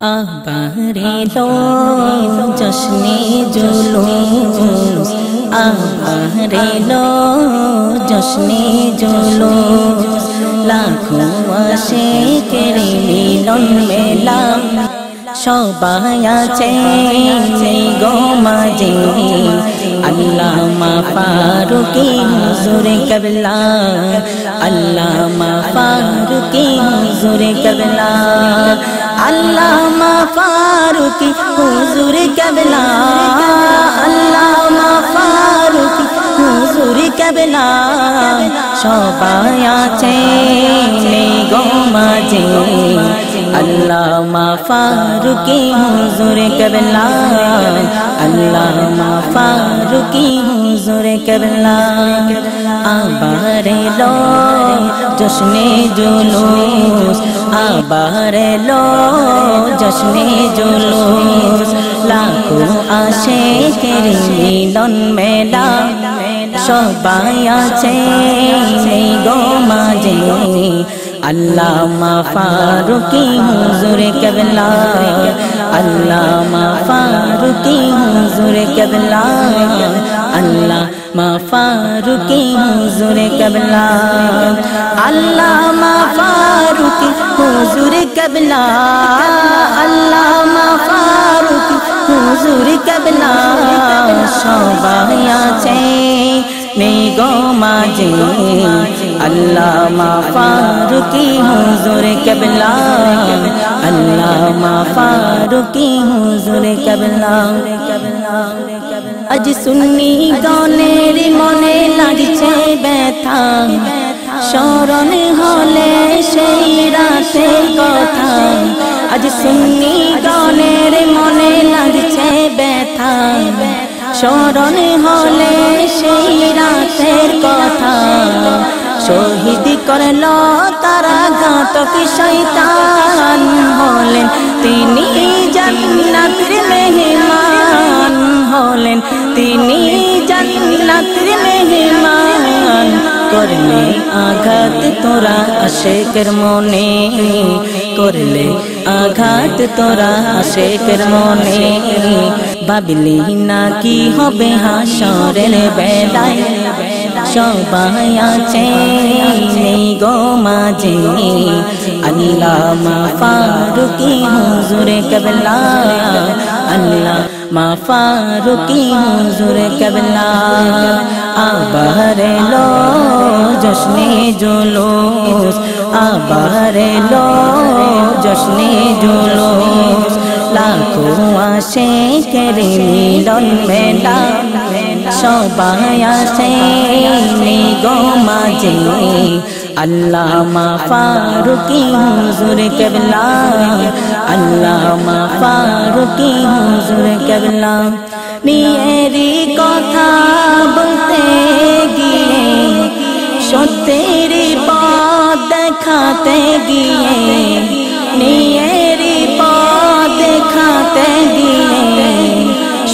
আবার এলো জশ্নে জুলুস, আবার এলো জশ্নে জুলুস, লাখো আশিকের মিলন মেলা, সবাই আছে গো মাঝে। আল্লামা ফারুকী হুজুর কেবলা, আল্লামা ফারুকী হুজুর কেবলা, আল্লামা ফারুকী হুজুর কেবলা, আল্লামা ফারুকী হুজুর কেবলা, সবাই আছে গো মাঝে। আল্লামা ফারুকী হুজুর কেবলা, আল্লামা ফারুকী হুজুর কেবলা, আবার এলো জশ্নে জুলুস, আবার এলো জশ্নে জুলুস, লাখো আশিকের মিলন মেলা, সবাই আছে গো মাঝে। আল্লামা ফারুকী হুজুর কেবলা, আল্লামা ফারুকী হুজুর কেবলা, আল্লামা ফারুকী হুজুর কেবলা, আল্লামা ফারুকী হুজুর কেবলা, আল্লামা ফারুকী হুজুর কেবলা, সবাই আছে গো মাঝে। আল্লামা ফারুকী হুজুর কেবলা, আল্লামা ফারুকী হুজুর কেবলা, আজ সুন্নি গণের মনে লাগছে ব্যথা, স্মরণ হলে সেই রাতের কথা, আজ সুন্নি গণের মনে লাগছে ব্যথা, স্মরণ হলে সেই রাতের কথা, শহীদ করলো তারা ঘাতক শয়তান, হলেন তিনি জান্নাতের মেহমান, হলেন তিনি জান্নাতের মেহমান, করলে আঘাত তোরা আশিকের মনে, করলে আঘাত তোরা আশিকের মনে, ভাবলি না কি হবে হাসরের বেলায়, সবাই আছে গো মাঝে। আল্লামা ফারুকী হুজুর কেবলা, আল্লামা ফারুকী হুজুর কেবলা, আবার এলো জশ্নে জুলুস, আবার এলো জশ্নে জুলুস, লাখো আশিকের মিলন মেলা, সবাই আছে গো মাঝে। আল্লামা ফারুকী হুজুর কেবলা, আল্লামা ফারুকী হুজুর কেবলা, মেয়েরি কথা বলতে গিয়ে, সত্যের পথ দেখাতে গিয়ে, মেয়েরি পথ দেখাতে গিয়ে,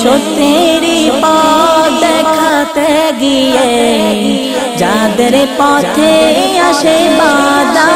সত্যের পথ দেখাতে গিয়ে, যাদের পথে আসে বাধা,